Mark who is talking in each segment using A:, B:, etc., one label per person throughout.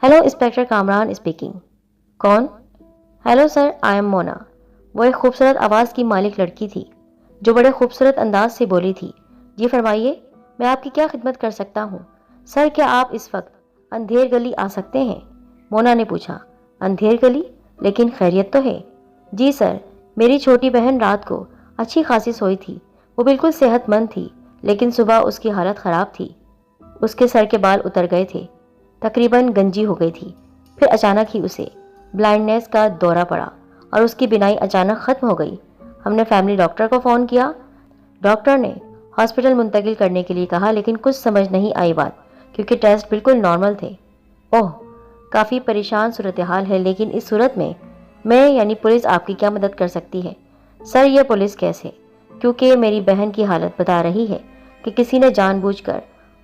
A: Hello inspector Kamran speaking. कौन? Hello sir, I am Mona. वो एक खूबसूरत आवाज़ की मालिक लड़की थी जो बड़े खूबसूरत अंदाज से बोली थी। जी फरमाइए, मैं आपकी क्या खिदमत कर सकता हूँ? सर, क्या आप इस वक्त अंधेर गली आ सकते हैं? मोना ने पूछा। अंधेर गली? लेकिन खैरियत तो है। जी सर, मेरी छोटी बहन रात को अच्छी खासी सोई थी। वो बिल्कुल सेहतमंद थी, लेकिन सुबह उसकी हालत ख़राब थी। उसके सर के बाल उतर गए थे, तकरीबन गंजी हो गई थी। फिर अचानक ही उसे ब्लाइंडनेस का दौरा पड़ा और उसकी बिनाई अचानक ख़त्म हो गई। हमने फैमिली डॉक्टर को फ़ोन किया। डॉक्टर ने हॉस्पिटल मुंतकिल करने के लिए कहा, लेकिन कुछ समझ नहीं आई बात, क्योंकि टेस्ट बिल्कुल नॉर्मल थे। ओह, काफ़ी परेशान सूरत हाल है, लेकिन इस सूरत में मैं यानी पुलिस आपकी क्या मदद कर सकती है? सर, यह पुलिस केस है, क्योंकि मेरी बहन की हालत बता रही है कि किसी ने जानबूझकर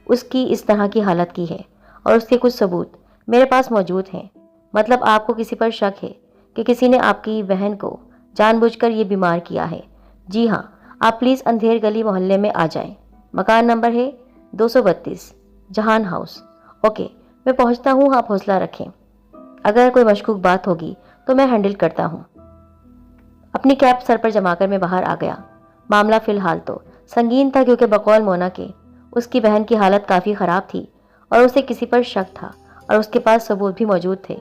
A: उसकी इस तरह की हालत की है, और उसके कुछ सबूत मेरे पास मौजूद हैं। मतलब आपको किसी पर शक है कि किसी ने आपकी बहन को जानबूझकर ये बीमार किया है? जी हाँ, आप प्लीज़ अंधेर गली मोहल्ले में आ जाएं। मकान नंबर है 232, जहान हाउस। ओके, मैं पहुंचता हूं, आप हौसला रखें। अगर कोई मशकूक बात होगी तो मैं हैंडल करता हूं। अपनी कैप सर पर जमाकर मैं बाहर आ गया। मामला फ़िलहाल तो संगीन था, क्योंकि बकौल मोना के उसकी बहन की हालत काफ़ी ख़राब थी और उसे किसी पर शक था, और उसके पास सबूत भी मौजूद थे।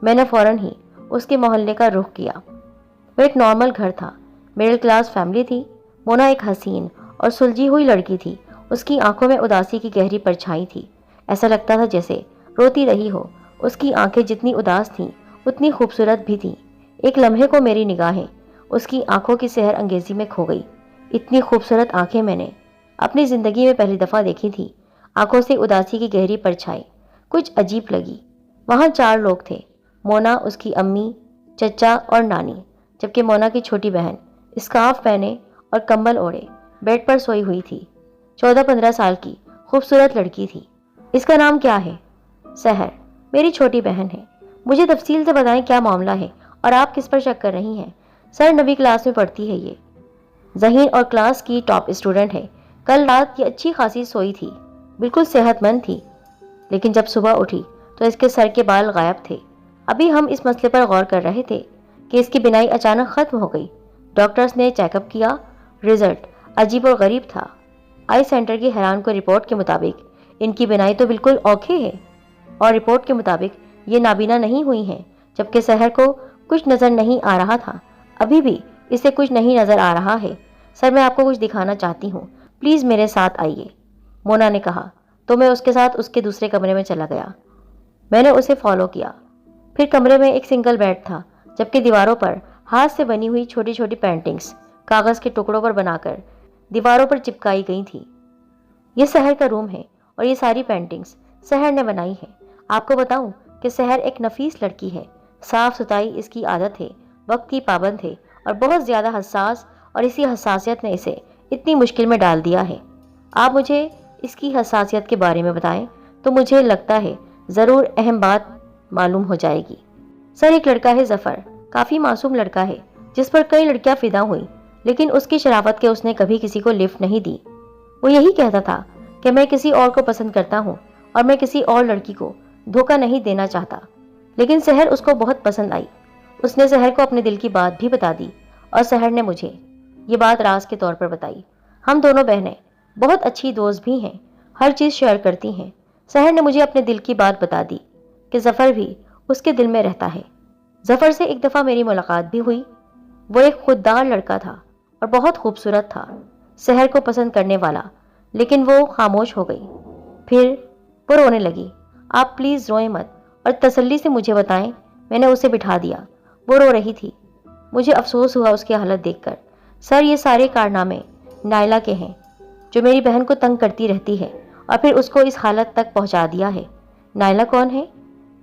A: मैंने फ़ौरन ही उसके मोहल्ले का रुख किया। वो एक नॉर्मल घर था, मिडिल क्लास फैमिली थी। मोना एक हसीन और सुलझी हुई लड़की थी। उसकी आंखों में उदासी की गहरी परछाई थी। ऐसा लगता था जैसे रोती रही हो। उसकी आंखें जितनी उदास थीं उतनी खूबसूरत भी थीं। एक लम्हे को मेरी निगाहें उसकी आंखों की सहर अंगेजी में खो गई। इतनी खूबसूरत आंखें मैंने अपनी ज़िंदगी में पहली दफ़ा देखी थी। आंखों से उदासी की गहरी परछाई कुछ अजीब लगी। वहाँ 4 लोग थे, मोना, उसकी अम्मी, चचा और नानी, जबकि मोना की छोटी बहन स्कार्फ पहने और कंबल ओढ़े बेड पर सोई हुई थी। 14-15 साल की खूबसूरत लड़की थी। इसका नाम क्या है? सहर, मेरी छोटी बहन है। मुझे तफसील से बताएं क्या मामला है और आप किस पर शक कर रही हैं? सर, 9वीं क्लास में पढ़ती है ये। ज़हीन और क्लास की टॉप स्टूडेंट है। कल रात ये अच्छी खासी सोई थी, बिल्कुल सेहतमंद थी, लेकिन जब सुबह उठी तो इसके सर के बाल गायब थे। अभी हम इस मसले पर गौर कर रहे थे कि इसकी बिनाई अचानक ख़त्म हो गई। डॉक्टर्स ने चेकअप किया, रिजल्ट अजीब और गरीब था। आई सेंटर की हैरान को रिपोर्ट के मुताबिक इनकी बिनाई तो बिल्कुल औखे है, और रिपोर्ट के मुताबिक ये नाबीना नहीं हुई हैं, जबकि सहर को कुछ नज़र नहीं आ रहा था। अभी भी इसे कुछ नहीं नज़र आ रहा है। सर, मैं आपको कुछ दिखाना चाहती हूँ, प्लीज़ मेरे साथ आइए, मोना ने कहा। तो मैं उसके साथ उसके दूसरे कमरे में चला गया। मैंने उसे फॉलो किया। फिर कमरे में एक सिंगल बेड था, जबकि दीवारों पर हाथ से बनी हुई छोटी छोटी पेंटिंग्स कागज़ के टुकड़ों पर बनाकर दीवारों पर चिपकाई गई थी। ये सहर का रूम है और ये सारी पेंटिंग्स सहर ने बनाई है। आपको बताऊं कि सहर एक नफीस लड़की है। साफ सुथराई इसकी आदत है, वक्त की पाबंद है और बहुत ज़्यादा हसास, और इसी हसासियत ने इसे इतनी मुश्किल में डाल दिया है। आप मुझे इसकी हसासियत के बारे में बताएं तो मुझे लगता है ज़रूर अहम बात मालूम हो जाएगी। सर, एक लड़का है ज़फ़र, काफ़ी मासूम लड़का है जिस पर कई लड़कियां फिदा हुई, लेकिन उसकी शराफत के उसने कभी किसी को लिफ्ट नहीं दी। वो यही कहता था कि मैं किसी और को पसंद करता हूँ और मैं किसी और लड़की को धोखा नहीं देना चाहता। लेकिन सहर उसको बहुत पसंद आई। उसने सहर को अपने दिल की बात भी बता दी, और सहर ने मुझे ये बात राज के तौर पर बताई। हम दोनों बहनें बहुत अच्छी दोस्त भी हैं, हर चीज़ शेयर करती हैं। सहर ने मुझे अपने दिल की बात बता दी कि ज़फ़र भी उसके दिल में रहता है। ज़फ़र से एक दफ़ा मेरी मुलाकात भी हुई। वो एक खुददार लड़का था और बहुत खूबसूरत था, सहर को पसंद करने वाला, लेकिन वो खामोश हो गई। फिर वो रोने लगी। आप प्लीज़ रोएं मत और तसल्ली से मुझे बताएं। मैंने उसे बिठा दिया। वो रो रही थी। मुझे अफसोस हुआ उसकी हालत देखकर। सर, ये सारे कारनामे नायला के हैं, जो मेरी बहन को तंग करती रहती है और फिर उसको इस हालत तक पहुंचा दिया है। नायला कौन है?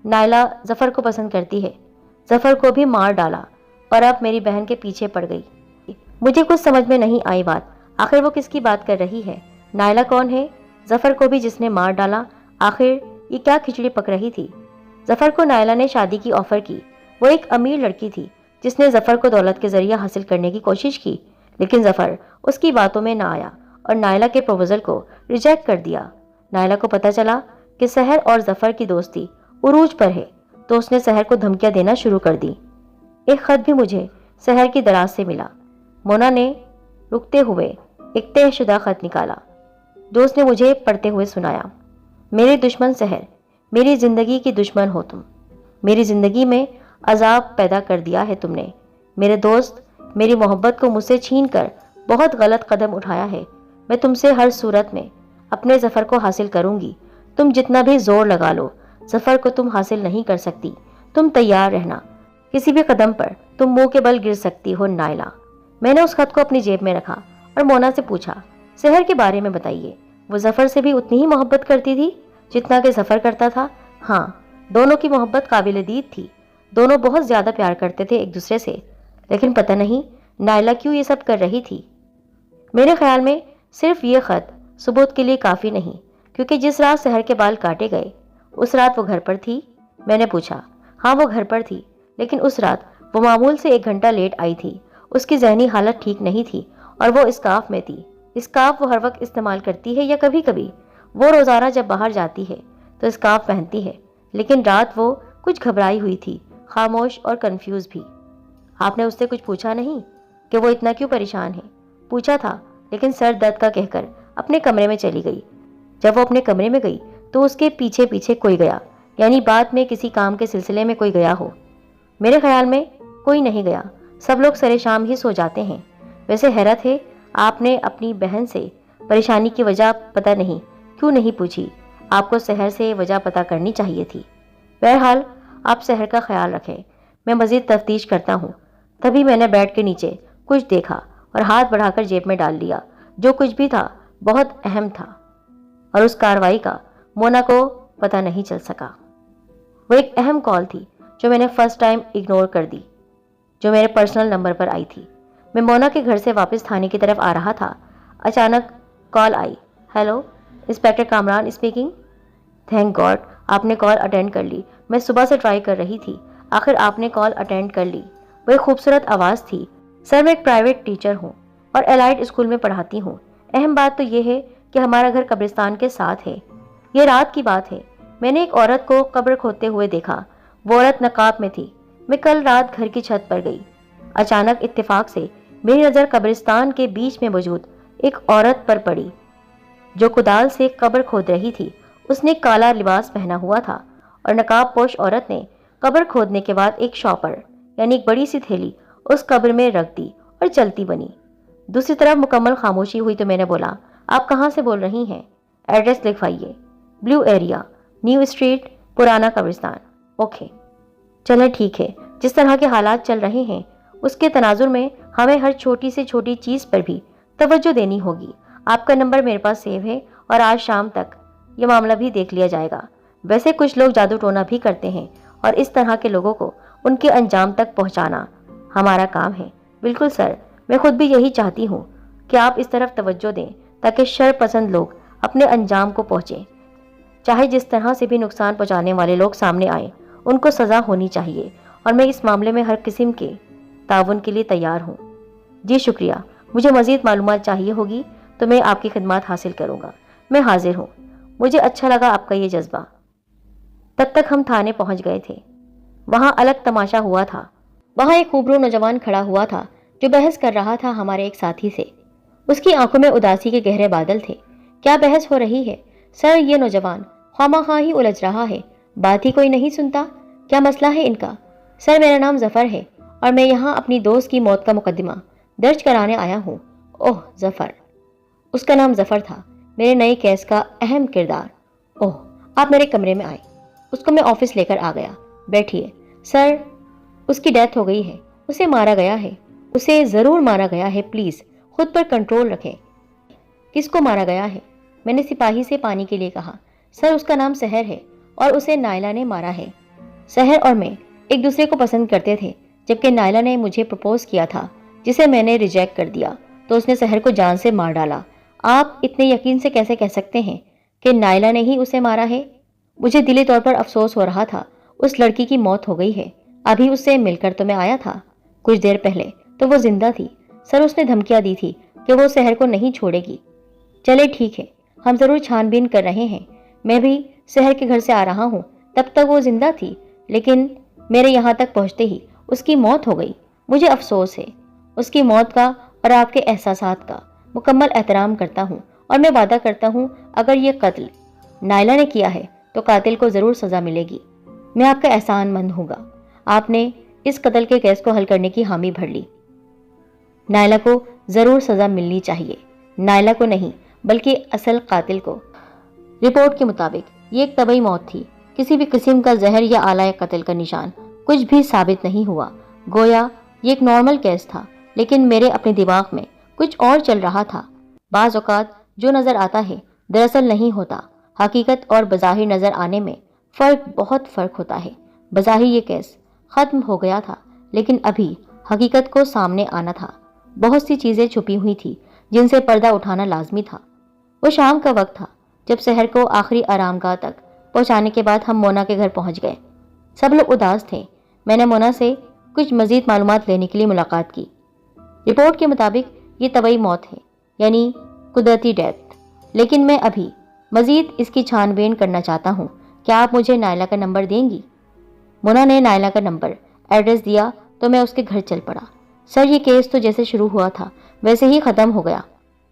A: नायला ज़फ़र को पसंद करती है, ज़फ़र को भी मार डाला और अब मेरी बहन के पीछे पड़ गई। मुझे कुछ समझ में नहीं आई बात। आखिर वो किसकी बात कर रही है? नायला कौन है? ज़फ़र को भी जिसने मार डाला? आखिर ये क्या खिचड़ी पक रही थी? ज़फ़र को नायला ने शादी की ऑफ़र की। वो एक अमीर लड़की थी जिसने ज़फ़र को दौलत के ज़रिए हासिल करने की कोशिश की, लेकिन ज़फ़र उसकी बातों में ना आया और नायला के प्रपोज़ल को रिजेक्ट कर दिया। नायला को पता चला कि सहर और ज़फ़र की दोस्ती उरूज पर है, तो उसने सहर को धमकियां देना शुरू कर दी। एक खत भी मुझे सहर की दराज से मिला। मोना ने रुकते हुए एक तयशुदा खत निकाला जो उसने मुझे पढ़ते हुए सुनाया। मेरे दुश्मन सहर, मेरी जिंदगी की दुश्मन हो तुम। मेरी जिंदगी में अजाब पैदा कर दिया है तुमने। मेरे दोस्त, मेरी मोहब्बत को मुझसे छीन कर बहुत गलत कदम उठाया है। मैं तुमसे हर सूरत में अपने जफर को हासिल करूंगी। तुम जितना भी जोर लगा लो, जफर को तुम हासिल नहीं कर सकती। तुम तैयार रहना, किसी भी कदम पर तुम मुंह के बल गिर सकती हो नायला। मैंने उस खत को अपनी जेब में रखा और मोना से पूछा, सहर के बारे में बताइए। वो जफर से भी उतनी ही मोहब्बत करती थी जितना कि जफर करता था? हाँ, दोनों की मोहब्बत काबिल दीद थी। दोनों बहुत ज्यादा प्यार करते थे एक दूसरे से। लेकिन पता नहीं नायला क्यों ये सब कर रही थी। मेरे ख्याल में सिर्फ ये खत सबूत के लिए काफी नहीं, क्योंकि जिस रात सहर के बाल काटे गए उस रात वो घर पर थी। मैंने पूछा। हाँ, वो घर पर थी, लेकिन उस रात वो मामूल से 1 घंटा लेट आई थी। उसकी जहनी हालत ठीक नहीं थी और वो स्कार्फ में थी। स्कार्फ वो हर वक्त इस्तेमाल करती है या कभी कभी? वो रोजाना जब बाहर जाती है तो स्कार्फ पहनती है, लेकिन रात वो कुछ घबराई हुई थी, खामोश और कंफ्यूज भी। आपने उससे कुछ पूछा नहीं कि वो इतना क्यों परेशान है? पूछा था, लेकिन सर दर्द का कहकर अपने कमरे में चली गई। जब वो अपने कमरे में गई तो उसके पीछे पीछे कोई गया, यानी बाद में किसी काम के सिलसिले में कोई गया हो। मेरे ख्याल में कोई नहीं गया, सब लोग सरे शाम ही सो जाते हैं। वैसे हैरत है, आपने अपनी बहन से परेशानी की वजह पता नहीं क्यों नहीं पूछी? आपको सहर से वजह पता करनी चाहिए थी। बहरहाल आप सहर का ख्याल रखें, मैं मज़ीद तफ्तीश करता हूँ। तभी मैंने बेड के नीचे कुछ देखा और हाथ बढ़ाकर जेब में डाल लिया। जो कुछ भी था बहुत अहम था और उस कार्रवाई का मोना को पता नहीं चल सका। वो एक अहम कॉल थी जो मैंने फर्स्ट टाइम इग्नोर कर दी, जो मेरे पर्सनल नंबर पर आई थी। मैं मोना के घर से वापस थाने की तरफ आ रहा था। अचानक कॉल आई। Hello, inspector Kamran speaking. Thank God आपने कॉल अटेंड कर ली। मैं सुबह से ट्राई कर रही थी, आखिर आपने कॉल अटेंड कर ली। वह खूबसूरत आवाज़ थी। सर, मैं एक प्राइवेट टीचर हूँ और एलाइड स्कूल में पढ़ाती हूँ। अहम बात तो यह है कि हमारा घर कब्रिस्तान के साथ है। ये रात की बात है, मैंने एक औरत को कब्र खोदते हुए देखा। वो औरत नकाब में थी। मैं कल रात घर की छत पर गई। अचानक इत्तेफाक से मेरी नज़र कब्रिस्तान के बीच में मौजूद एक औरत पर पड़ी जो कुदाल से कब्र खोद रही थी। उसने काला लिबास पहना हुआ था और नकाब पोश औरत ने कब्र खोदने के बाद एक शॉपर यानी एक बड़ी सी थैली उस कब्र में रख दी और चलती बनी। दूसरी तरफ मुकम्मल खामोशी हुई तो मैंने बोला, आप कहाँ से बोल रही हैं? एड्रेस लिखवाइए। ब्लू एरिया, न्यू स्ट्रीट, पुराना कब्रिस्तान। ओके, चलें ठीक है। जिस तरह के हालात चल रहे हैं उसके तनाजुर में हमें हर छोटी से छोटी चीज़ पर भी तवज्जो देनी होगी। आपका नंबर मेरे पास सेव है और आज शाम तक ये मामला भी देख लिया जाएगा। वैसे कुछ लोग जादू टोना भी करते हैं और इस तरह के लोगों को उनके अंजाम तक पहुंचाना हमारा काम है। बिल्कुल सर, मैं खुद भी यही चाहती हूँ कि आप इस तरफ तवज्जो दें ताकि शर पसंद लोग अपने अंजाम को पहुँचें। चाहे जिस तरह से भी नुकसान पहुँचाने वाले लोग सामने आए, उनको सज़ा होनी चाहिए और मैं इस मामले में हर किस्म के ताउन के लिए तैयार हूँ। जी शुक्रिया। मुझे मज़ीद मालूमात चाहिए होगी तो मैं आपकी खिदमत हासिल करूँगा। मैं हाजिर हूँ। मुझे अच्छा लगा आपका ये जज्बा। तब तक हम थाने पहुँच गए थे। वहाँ अलग तमाशा हुआ था। वहाँ एक खूबरू नौजवान खड़ा हुआ था जो बहस कर रहा था हमारे एक साथी से। उसकी आंखों में उदासी के गहरे बादल थे। क्या बहस हो रही है? सर, ये नौजवान खामखा ही उलझ रहा है, बात ही कोई नहीं सुनता। क्या मसला है इनका? सर, मेरा नाम जफ़र है और मैं यहाँ अपनी दोस्त की मौत का मुकदमा दर्ज कराने आया हूँ। ओह जफ़र, उसका नाम जफ़र था, मेरे नए केस का अहम किरदार। ओह, आप मेरे कमरे में आए। उसको मैं ऑफिस लेकर आ गया। बैठिए। सर, उसकी डेथ हो गई है। उसे मारा गया है। उसे ज़रूर मारा गया है। प्लीज़ खुद पर कंट्रोल रखें। किसको मारा गया है? मैंने सिपाही से पानी के लिए कहा। सर, उसका नाम सहर है और उसे नायला ने मारा है। सहर और मैं एक दूसरे को पसंद करते थे, जबकि नायला ने मुझे प्रपोज किया था जिसे मैंने रिजेक्ट कर दिया, तो उसने सहर को जान से मार डाला। आप इतने यकीन से कैसे कह सकते हैं कि नायला ने ही उसे मारा है? मुझे दिली तौर पर अफसोस हो रहा था। उस लड़की की मौत हो गई है। अभी उससे मिलकर तो मैं आया था कुछ देर पहले, तो वो जिंदा थी। सर, उसने धमकियां दी थी कि वो सहर को नहीं छोड़ेगी। चले ठीक है, हम ज़रूर छानबीन कर रहे हैं। मैं भी सहर के घर से आ रहा हूँ, तब तक वो जिंदा थी, लेकिन मेरे यहाँ तक पहुँचते ही उसकी मौत हो गई। मुझे अफसोस है। उसकी मौत का और आपके एहसासात का मुकम्मल एहतराम करता हूँ, और मैं वादा करता हूँ अगर ये कत्ल नायला ने किया है तो कातिल को ज़रूर सज़ा मिलेगी। मैं आपका एहसानमंद हूँगा। आपने इस कत्ल के केस को हल करने की हामी भर ली। नायला को ज़रूर सज़ा मिलनी चाहिए। नायला को नहीं, बल्कि असल कातिल को। रिपोर्ट के मुताबिक ये एक तबई मौत थी। किसी भी किस्म का जहर या आला कत्ल का निशान कुछ भी साबित नहीं हुआ। गोया ये एक नॉर्मल केस था, लेकिन मेरे अपने दिमाग में कुछ और चल रहा था। बाज़ औक़ात जो नज़र आता है दरअसल नहीं होता। हकीकत और बज़ाहिर नज़र आने में बहुत फ़र्क होता है। बज़ाहिर ये केस ख़त्म हो गया था, लेकिन अभी हकीकत को सामने आना था। बहुत सी चीज़ें छुपी हुई थी जिनसे पर्दा उठाना लाजमी था। वो शाम का वक्त था जब शहर को आखिरी आरामगाह तक पहुंचाने के बाद हम मोना के घर पहुंच गए। सब लोग उदास थे। मैंने मोना से कुछ मज़ीद मालूमात लेने के लिए मुलाकात की। रिपोर्ट के मुताबिक ये तबई मौत है, यानी कुदरती डेथ, लेकिन मैं अभी मज़ीद इसकी छानबीन करना चाहता हूँ। क्या आप मुझे नायला का नंबर देंगी? मोना ने नायला का नंबर, एड्रेस दिया तो मैं उसके घर चल पड़ा। सर, ये केस तो जैसे शुरू हुआ था वैसे ही ख़त्म हो गया।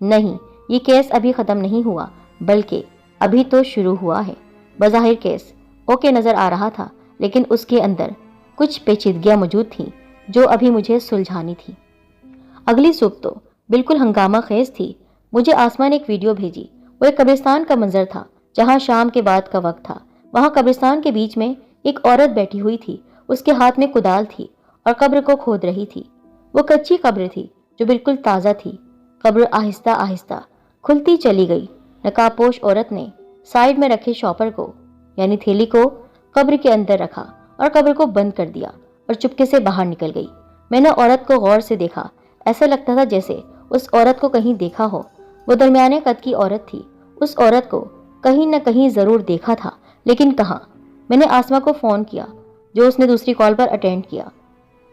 A: नहीं, ये केस अभी ख़त्म नहीं हुआ, बल्कि अभी तो शुरू हुआ है। बज़ाहिर केस ओके नज़र आ रहा था, लेकिन उसके अंदर कुछ पेचीदगियाँ मौजूद थीं जो अभी मुझे सुलझानी थी। अगली सुबह तो बिल्कुल हंगामा खेज थी। मुझे आसमान ने एक वीडियो भेजी। वो एक कब्रिस्तान का मंजर था जहाँ शाम के बाद का वक्त था। वहाँ कब्रिस्तान के बीच में एक औरत बैठी हुई थी। उसके हाथ में कुदाल थी और कब्र को खोद रही थी। वो कच्ची कब्र थी जो बिल्कुल ताज़ा थी। कब्र आहिस्ता आहिस्ता खुलती चली गई। नकाबपोश औरत ने साइड में रखे शॉपर को, यानी थैली को, कब्र के अंदर रखा और कब्र को बंद कर दिया और चुपके से बाहर निकल गई। मैंने औरत को गौर से देखा। ऐसा लगता था जैसे उस औरत को कहीं देखा हो। वो दरमियाने कद की औरत थी। उस औरत को कहीं न कहीं ज़रूर देखा था, लेकिन कहाँ? मैंने आसमा को फ़ोन किया, जो उसने दूसरी कॉल पर अटेंड किया।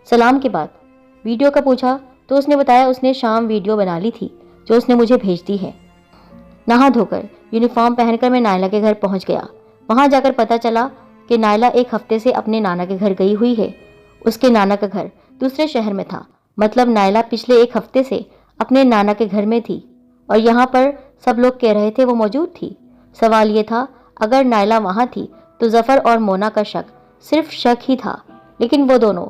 A: सलाम के बाद वीडियो का पूछा तो उसने बताया उसने शाम वीडियो बना ली थी जो उसने मुझे भेज दी है। नहा धोकर यूनिफॉर्म पहनकर मैं नायला के घर पहुंच गया। वहां जाकर पता चला कि नायला एक हफ्ते से अपने नाना के घर गई हुई है। उसके नाना का घर दूसरे शहर में था। मतलब नायला पिछले एक हफ्ते से अपने नाना के घर में थी और यहाँ पर सब लोग कह रहे थे वो मौजूद थी। सवाल ये था, अगर नायला वहाँ थी तो जफ़र और मोना का शक सिर्फ शक ही था, लेकिन वो दोनों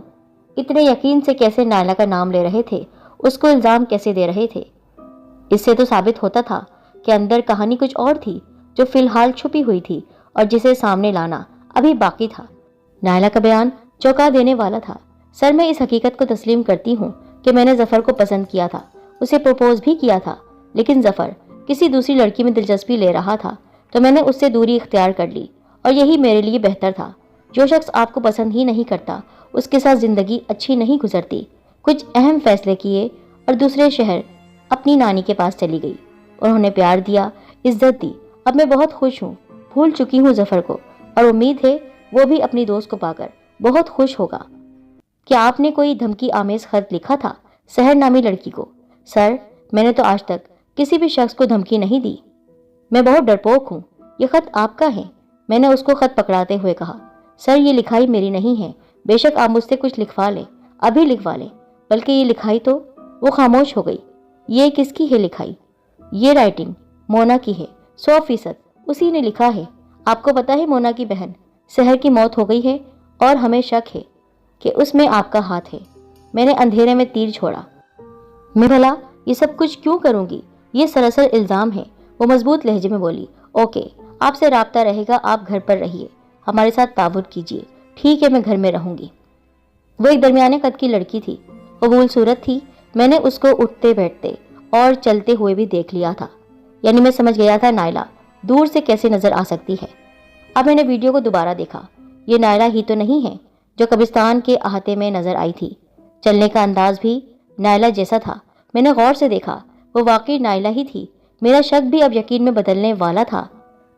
A: इतने यकीन से कैसे नायला का नाम ले रहे थे, उसको इल्ज़ाम कैसे दे रहे थे? इससे तो साबित होता था कि अंदर कहानी कुछ और थी जो फिलहाल छुपी हुई थी और जिसे सामने लाना अभी बाकी था। नायला का बयान चौंका देने वाला था। सर, मैं इस हकीकत को तस्लीम करती हूँ कि मैंने जफ़र को पसंद किया था, उसे प्रपोज भी किया था, लेकिन जफ़र किसी दूसरी लड़की में दिलचस्पी ले रहा था तो मैंने उससे दूरी इख्तियार कर ली और यही मेरे लिए बेहतर था। जो शख्स आपको पसंद ही नहीं करता उसके साथ ज़िंदगी अच्छी नहीं गुजरती। कुछ अहम फैसले किए और दूसरे शहर अपनी नानी के पास चली गई। उन्होंने प्यार दिया, इज्जत दी। अब मैं बहुत खुश हूँ, भूल चुकी हूँ जफ़र को, और उम्मीद है वो भी अपनी दोस्त को पाकर बहुत खुश होगा। क्या आपने कोई धमकी आमेज खत लिखा था सहर नामी लड़की को? सर, मैंने तो आज तक किसी भी शख्स को धमकी नहीं दी। मैं बहुत डरपोक हूँ। ये खत आपका है? मैंने उसको खत पकड़ाते हुए कहा। सर, ये लिखाई मेरी नहीं है। बेशक आप मुझसे कुछ लिखवा लें, अभी लिखवा लें, बल्कि ये लिखाई तो। वो खामोश हो गई। ये किसकी है लिखाई? ये राइटिंग मोना की है, 100%। उसी ने लिखा है। आपको पता है मोना की बहन सहर की मौत हो गई है और हमें शक है कि उसमें आपका हाथ है। मैंने अंधेरे में तीर छोड़ा। मैं भला ये सब कुछ क्यों करूंगी? ये सरासर इल्ज़ाम है। वो मजबूत लहजे में बोली। ओके, आपसे राब्ता रहेगा, आप घर पर रहिए, हमारे साथ ताबूत कीजिए। ठीक है, मैं घर में रहूंगी। वो एक दरमियाने कद की लड़की थी, कबूल सूरत थी। मैंने उसको उठते बैठते और चलते हुए भी देख लिया था, यानी मैं समझ गया था नायला दूर से कैसे नजर आ सकती है। अब मैंने वीडियो को दोबारा देखा। ये नायला ही तो नहीं है जो कब्रिस्तान के अहाते में नजर आई थी। चलने का अंदाज भी नायला जैसा था। मैंने गौर से देखा, वो वाकई नायला ही थी। मेरा शक भी अब यकीन में बदलने वाला था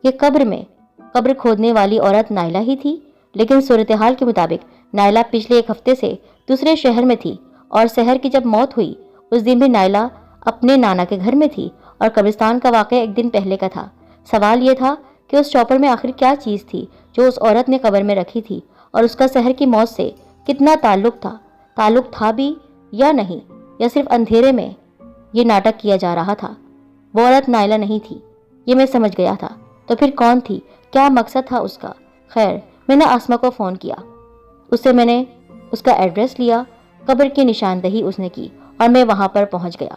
A: कि कब्र खोदने वाली औरत नायला ही थी। लेकिन सूरत हाल के मुताबिक नायला पिछले एक हफ्ते से दूसरे शहर में थी और सहर की जब मौत हुई उस दिन भी नायला अपने नाना के घर में थी और कब्रिस्तान का वाक़या एक दिन पहले का था। सवाल यह था کہ اس چاپر میں آخر کیا چیز تھی جو اس عورت نے قبر میں رکھی تھی، اور اس کا سحر کی موت سے کتنا تعلق تھا بھی یا نہیں، یا صرف اندھیرے میں یہ ناٹک کیا جا رہا تھا۔ وہ عورت نائلہ نہیں تھی، یہ میں سمجھ گیا تھا۔ تو پھر کون تھی؟ کیا مقصد تھا اس کا؟ خیر، میں نے آسما کو فون کیا، اس سے میں نے اس کا ایڈریس لیا، قبر کی نشاندہی اس نے کی اور میں وہاں پر پہنچ گیا۔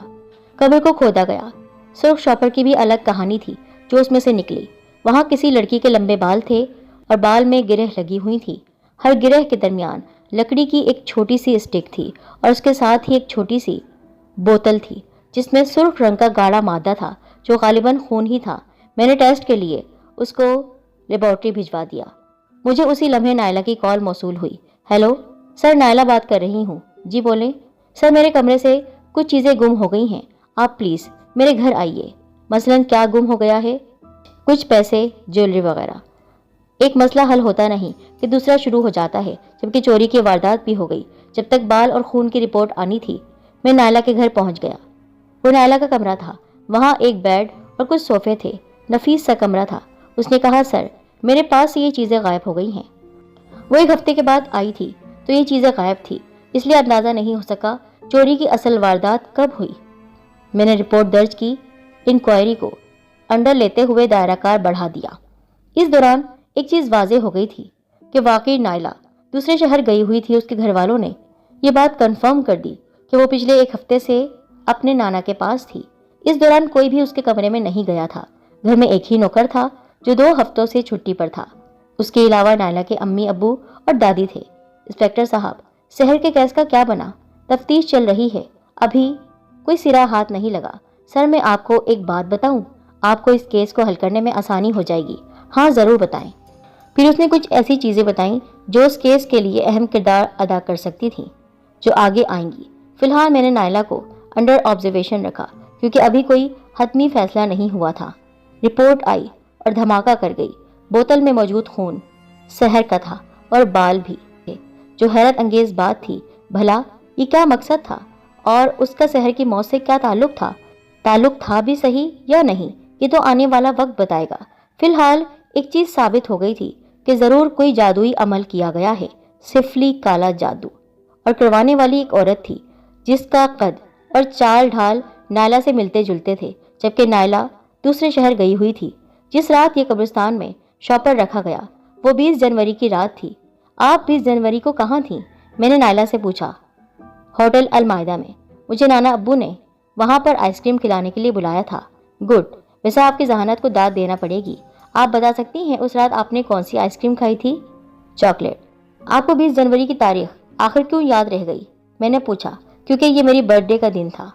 A: قبر کو کھودا گیا۔ سرخ شاپر کی بھی الگ کہانی تھی جو اس میں سے نکلی۔ وہاں کسی لڑکی کے لمبے بال تھے اور بال میں گرہ لگی ہوئی تھی۔ ہر گرہ کے درمیان لکڑی کی ایک چھوٹی سی اسٹک تھی اور اس کے ساتھ ہی ایک چھوٹی سی بوتل تھی جس میں سرخ رنگ کا گاڑھا مادہ تھا جو غالباً خون ہی تھا۔ میں نے ٹیسٹ کے لیے اس کو لیبارٹری بھجوا دیا۔ مجھے اسی لمحے نائلہ کی کال موصول ہوئی۔ ہیلو سر، نائلہ بات کر رہی ہوں۔ جی بولیں سر، میرے کمرے سے کچھ چیزیں گم ہو گئی ہیں، آپ پلیز میرے گھر آئیے۔ مثلاً کیا گم ہو گیا ہے؟ کچھ پیسے، جیولری وغیرہ۔ ایک مسئلہ حل ہوتا نہیں کہ دوسرا شروع ہو جاتا ہے، جبکہ چوری کی واردات بھی ہو گئی۔ جب تک بال اور خون کی رپورٹ آنی تھی میں نائلہ کے گھر پہنچ گیا۔ وہ نائلہ کا کمرہ تھا، وہاں ایک بیڈ اور کچھ صوفے تھے، نفیس سا کمرہ تھا۔ اس نے کہا سر، میرے پاس سے یہ چیزیں غائب ہو گئی ہیں۔ وہ ایک ہفتے کے بعد آئی تھی تو یہ چیزیں غائب تھی، اس لیے اندازہ نہیں ہو سکا چوری کی اصل واردات کب ہوئی۔ میں نے رپورٹ درج کی، انکوائری کو انڈر لیتے ہوئے دائرہ کار بڑھا دیا۔ اس دوران ایک چیز واضح ہو گئی تھی کہ واقعی نائلہ دوسرے شہر گئی ہوئی تھی۔ اس کے گھر والوں نے یہ بات کنفرم کر دی کہ وہ پچھلے ایک ہفتے سے اپنے نانا کے پاس تھی۔ اس دوران کوئی بھی اس کے کمرے میں نہیں گیا تھا۔ گھر میں ایک ہی نوکر تھا جو 2 ہفتوں سے چھٹی پر تھا۔ اس کے علاوہ نائلہ کے امی ابو اور دادی تھے۔ انسپکٹر صاحب، سحر کے کیس کا کیا بنا؟ تفتیش چل رہی ہے، ابھی کوئی سرا ہاتھ نہیں لگا۔ سر، میں آپ کو ایک بات بتاؤں، آپ کو اس کیس کو حل کرنے میں آسانی ہو جائے گی۔ ہاں ضرور بتائیں۔ پھر اس نے کچھ ایسی چیزیں بتائیں جو اس کیس کے لیے اہم کردار ادا کر سکتی تھیں، جو آگے آئیں گی۔ فی الحال میں نے نائلہ کو انڈر آبزرویشن رکھا کیونکہ ابھی کوئی حتمی فیصلہ نہیں ہوا تھا۔ رپورٹ آئی اور دھماکہ کر گئی۔ بوتل میں موجود خون سحر کا تھا اور بال بھی تھے۔ جو حیرت انگیز بات تھی، بھلا یہ کیا مقصد تھا اور اس کا سحر کی موت سے کیا تعلق تھا؟ تعلق تھا بھی صحیح یا نہیں، یہ تو آنے والا وقت بتائے گا۔ فی الحال ایک چیز ثابت ہو گئی تھی کہ ضرور کوئی جادوئی عمل کیا گیا ہے، سفلی کالا جادو، اور کروانے والی ایک عورت تھی جس کا قد اور چال ڈھال نائلہ سے ملتے جلتے تھے، جبکہ نائلہ دوسرے شہر گئی ہوئی تھی۔ جس رات یہ قبرستان میں شاپر رکھا گیا وہ 20 جنوری کی رات تھی۔ آپ 20 جنوری کو کہاں تھیں؟ میں نے نائلہ سے پوچھا۔ ہوٹل المائدہ میں، مجھے نانا ابو نے وہاں پر آئس کریم کھلانے کے لیے بلایا تھا۔ گڈ، ویسے آپ کی ذہانت کو داد دینا پڑے گی۔ آپ بتا سکتی ہیں اس رات آپ نے کون سی آئس کریم کھائی تھی؟ چاکلیٹ۔ آپ کو 20 جنوری کی تاریخ آخر کیوں یاد رہ گئی؟ میں نے پوچھا۔ کیونکہ یہ میری برتھ ڈے کا دن تھا۔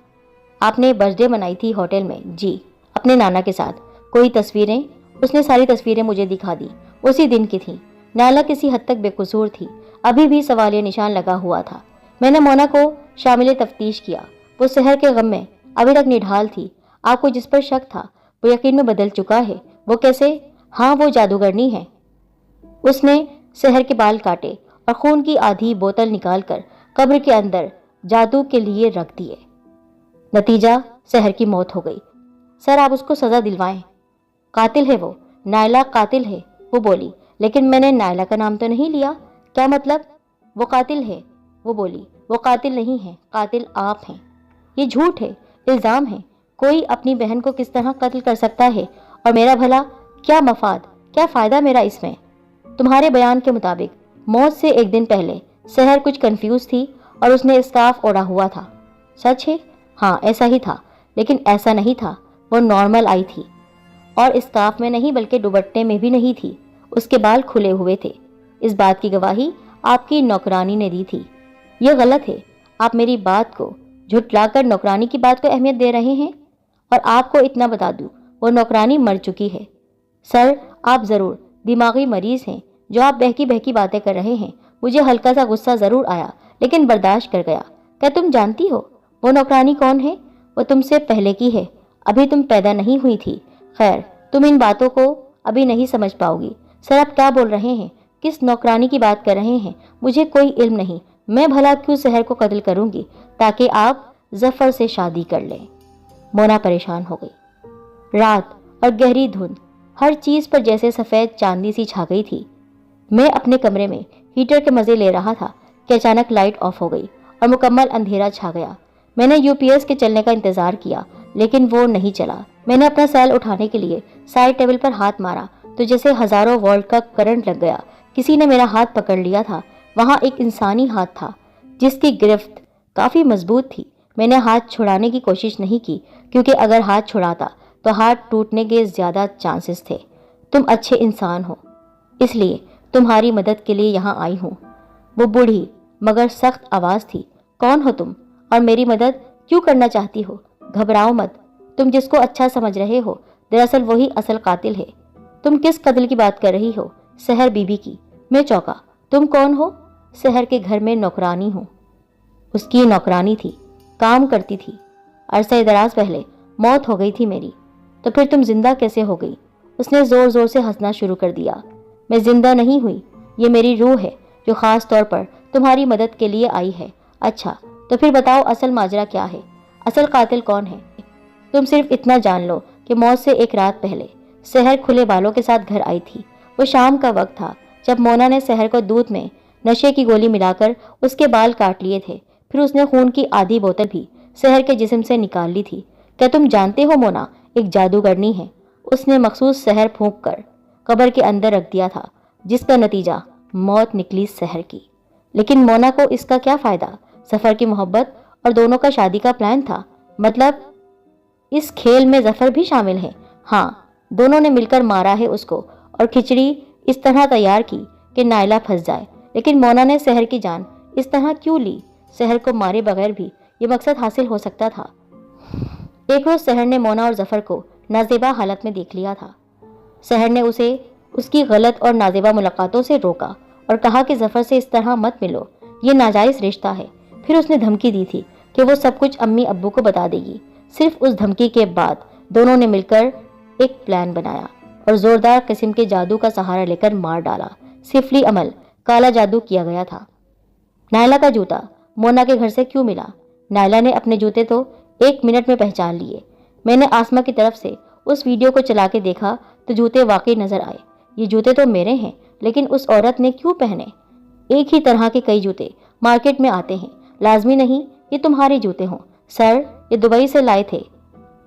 A: آپ نے برتھ ڈے منائی تھی ہوٹل میں؟ جی، اپنے نانا کے ساتھ۔ کوئی تصویریں؟ اس نے ساری تصویریں مجھے دکھا دی، اسی دن کی تھیں۔ نائلہ کسی حد تک بے قصور تھی، ابھی بھی سوالیہ نشان لگا ہوا تھا۔ میں نے مونا کو شامل تفتیش کیا۔ وہ سحر کے غم میں ابھی تک نڈھال تھی۔ آپ کو جس پر شک تھا وہ یقین میں بدل چکا ہے۔ وہ کیسے؟ ہاں، وہ جادوگرنی ہے۔ اس نے سحر کے بال کاٹے اور خون کی آدھی بوتل نکال کر قبر کے اندر جادو کے لیے رکھ دیے۔ نتیجہ سحر کی موت ہو گئی۔ سر، آپ اس کو سزا دلوائیں۔ قاتل ہے وہ، نائلہ قاتل ہے، وہ بولی۔ لیکن میں نے نائلہ کا نام تو نہیں لیا۔ کیا مطلب؟ وہ قاتل ہے، وہ بولی۔ وہ قاتل نہیں ہے، قاتل آپ ہیں۔ یہ جھوٹ ہے، الزام ہے۔ کوئی اپنی بہن کو کس طرح قتل کر سکتا ہے؟ اور میرا بھلا کیا مفاد، کیا فائدہ میرا اس میں؟ تمہارے بیان کے مطابق موت سے ایک دن پہلے سحر کچھ کنفیوز تھی اور اس نے اسکارف اوڑھا ہوا تھا، سچ ہے؟ ہاں، ایسا ہی تھا، لیکن ایسا نہیں تھا۔ وہ نارمل آئی تھی اور اسکارف میں نہیں بلکہ دوپٹے میں بھی نہیں تھی۔ اس کے بال کھلے ہوئے تھے۔ اس بات کی گواہی آپ کی نوکرانی نے دی تھی۔ یہ غلط ہے، آپ میری بات کو جھٹلا کر نوکرانی کی بات کو اہمیت دے رہے ہیں۔ اور آپ کو اتنا بتا دوں، وہ نوکرانی مر چکی ہے۔ سر، آپ ضرور دماغی مریض ہیں جو آپ بہکی بہکی باتیں کر رہے ہیں۔ مجھے ہلکا سا غصہ ضرور آیا لیکن برداشت کر گیا۔ کیا تم جانتی ہو وہ نوکرانی کون ہے؟ وہ تم سے پہلے کی ہے، ابھی تم پیدا نہیں ہوئی تھی۔ خیر، تم ان باتوں کو ابھی نہیں سمجھ پاؤ گی۔ سر، آپ کیا بول رہے ہیں؟ کس نوکرانی کی بات کر رہے ہیں؟ مجھے کوئی علم نہیں۔ میں بھلا کیوں سحر کو قتل کروں گی تاکہ آپ ظفر سے شادی کر لیں؟ مونا پریشان ہو گئی۔ رات اور گہری دھند हर चीज़ पर जैसे सफ़ेद चांदी सी छा गई थी। मैं अपने कमरे में हीटर के मज़े ले रहा था कि अचानक लाइट ऑफ हो गई और मुकम्मल अंधेरा छा गया। मैंने यूपीएस के चलने का इंतज़ार किया, लेकिन वो नहीं चला। मैंने अपना सेल उठाने के लिए साइड टेबल पर हाथ मारा तो जैसे हज़ारों वोल्ट का करंट लग गया। किसी ने मेरा हाथ पकड़ लिया था। वहाँ एक इंसानी हाथ था जिसकी गिरफ्त काफ़ी मजबूत थी। मैंने हाथ छुड़ाने की कोशिश नहीं की, क्योंकि अगर हाथ छुड़ाता तो हाथ टूटने के ज़्यादा चांसेस थे। तुम अच्छे इंसान हो, इसलिए तुम्हारी मदद के लिए यहाँ आई हूँ। वो बूढ़ी मगर सख्त आवाज़ थी। कौन हो तुम और मेरी मदद क्यों करना चाहती हो? घबराओ मत, तुम जिसको अच्छा समझ रहे हो दरअसल वही असल कातिल है। तुम किस कत्ल की बात कर रही हो? सहर बीबी की। मैं चौंका। तुम कौन हो? सहर के घर में नौकरानी हूँ। उसकी नौकरानी थी, काम करती थी। अरसे दराज पहले मौत हो गई थी मेरी। तो फिर तुम जिंदा कैसे हो गई? उसने ज़ोर ज़ोर से हंसना शुरू कर दिया। मैं जिंदा नहीं हुई, ये मेरी रूह है जो ख़ास तौर पर तुम्हारी मदद के लिए आई है। अच्छा, तो फिर बताओ असल माजरा क्या है? असल कातिल कौन है? तुम सिर्फ इतना जान लो कि मौत से एक रात पहले सहर खुले बालों के साथ घर आई थी। वो शाम का वक्त था जब मोना ने सहर को दूध में नशे की गोली मिलाकर उसके बाल काट लिए थे। फिर उसने खून की आधी बोतल भी सहर के जिस्म से निकाल ली थी। क्या तुम जानते हो मोना एक जादूगरनी है? उसने मखसूस सहर फूंक कर कब्र के अंदर रख दिया था, जिसका नतीजा मौत निकली सहर की। लेकिन मोना को इसका क्या फ़ायदा? सफ़र की मोहब्बत और दोनों का शादी का प्लान था। मतलब इस खेल में जफ़र भी शामिल है। हाँ, दोनों ने मिलकर मारा है उसको और खिचड़ी इस तरह तैयार की कि नायला फंस जाए। लेकिन मोना ने सहर की जान इस तरह क्यों ली? सहर को मारे बगैर भी ये मकसद हासिल हो सकता था। एक रोज़ सहर ने मोना और जफ़र को नाजेबा हालत में देख लिया था। सहर ने उसे उसकी गलत और नाजेबा मुलाकातों से रोका और कहा कि जफ़र से इस तरह मत मिलो, ये नाजायज़ रिश्ता है। फिर उसने धमकी दी थी कि वो सब कुछ अम्मी अब्बू को बता देगी। सिर्फ उस धमकी के बाद दोनों ने मिलकर एक प्लान बनाया और ज़ोरदार किस्म के जादू का सहारा लेकर मार डाला। सिफली अमल, काला जादू किया गया था। नायला का जूता मोना के घर से क्यों मिला? नायला ने अपने जूते तो 1 मिनट में पहचान लिए। मैंने आसमा की तरफ से उस वीडियो को चला के देखा तो जूते वाकई नजर आए। ये जूते तो मेरे हैं, लेकिन उस औरत ने क्यों पहने? एक ही तरह के कई जूते मार्केट में आते हैं, लाजमी नहीं ये तुम्हारे जूते हों। सर, ये दुबई से लाए थे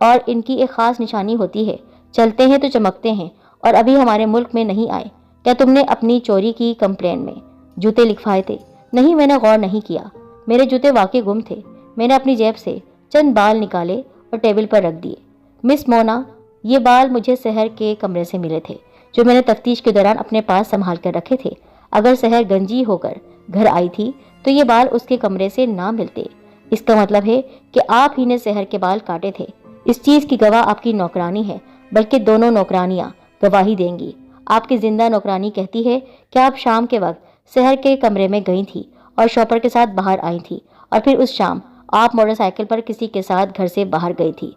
A: और इनकी एक ख़ास निशानी होती है, चलते हैं तो चमकते हैं और अभी हमारे मुल्क में नहीं आए। क्या तुमने अपनी चोरी की कंप्लेन में जूते लिखवाए थे? नहीं, मैंने गौर नहीं किया। मेरे जूते वाकई गुम थे। मैंने अपनी जेब से चंद बाल निकाले और टेबल पर रख दिए। मिस मोना, ये बाल मुझे सहर के कमरे से मिले थे, जो मैंने तफ्तीश के दौरान अपने पास संभाल कर रखे थे। अगर सहर गंजी होकर घर आई थी तो ये बाल उसके कमरे से ना मिलते। इसका मतलब है कि आप ही ने सहर के बाल काटे थे। इस चीज़ की गवाह आपकी नौकरानी है, बल्कि दोनों नौकरानियां गवाही देंगी। आपकी जिंदा नौकरानी कहती है कि आप शाम के वक्त सहर के कमरे में गई थी और शॉपर के साथ बाहर आई थी और फिर उस शाम आप मोटरसाइकिल पर किसी के साथ घर से बाहर गई थी।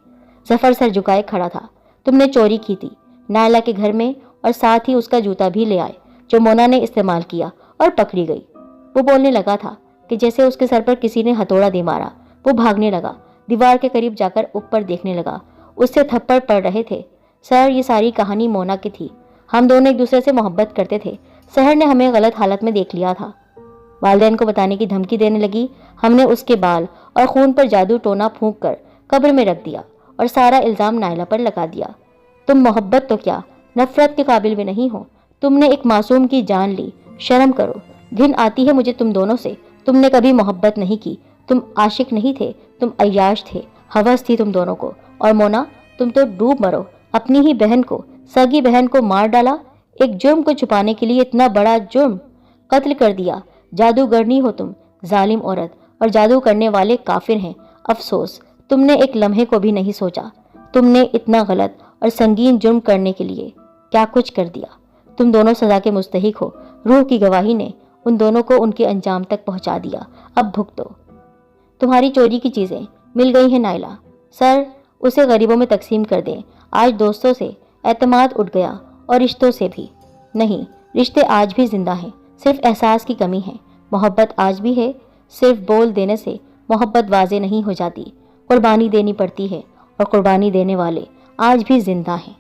A: जफ़र सर झुकाए खड़ा था। तुमने चोरी की थी नायला के घर में और साथ ही उसका जूता भी ले आए जो मोना ने इस्तेमाल किया और पकड़ी गई। वो बोलने लगा था कि जैसे उसके सर पर किसी ने हथौड़ा दे मारा। वो भागने लगा, दीवार के करीब जाकर ऊपर देखने लगा। उससे थप्पड़ पड़ रहे थे। सर, ये सारी कहानी मोना की थी। हम दोनों एक दूसरे से मोहब्बत करते थे। सहर ने हमें गलत हालत में देख लिया था, वालिदैन को बताने की धमकी देने लगी। हमने उसके बाल और खून पर जादू टोना फूंक कर कब्र में रख दिया और सारा इल्ज़ाम नायला पर लगा दिया। तुम मोहब्बत तो क्या, नफरत के काबिल भी नहीं हो। तुमने एक मासूम की जान ली। शर्म करो। घिन आती है मुझे तुम दोनों से। तुमने कभी मोहब्बत नहीं की। तुम आशिक नहीं थे, तुम अय्याश थे। हवस थी तुम दोनों को। और मोना, तुम तो डूब मरो। अपनी ही बहन को, सगी बहन को मार डाला। एक जुर्म को छुपाने के लिए इतना बड़ा जुर्म, कत्ल कर दिया। जादूगरनी हो तुम, जालिम औरत। और जादू करने वाले काफिर हैं। अफसोस, तुमने एक लम्हे को भी नहीं सोचा। तुमने इतना गलत और संगीन जुर्म करने के लिए क्या कुछ कर दिया। तुम दोनों सजा के मुस्तहिक हो। रूह की गवाही ने उन दोनों को उनके अंजाम तक पहुंचा दिया। अब भुगतो। तुम्हारी चोरी की चीज़ें मिल गई हैं नायला। सर, उसे गरीबों में तकसीम कर दें। आज दोस्तों से एतमाद उठ गया और रिश्तों से भी। नहीं, रिश्ते आज भी जिंदा हैं, सिर्फ एहसास की कमी है। मोहब्बत आज भी है, सिर्फ बोल देने से मोहब्बत वाज़े नहीं हो जाती। कुर्बानी देनी पड़ती है और कुर्बानी देने वाले आज भी जिंदा हैं।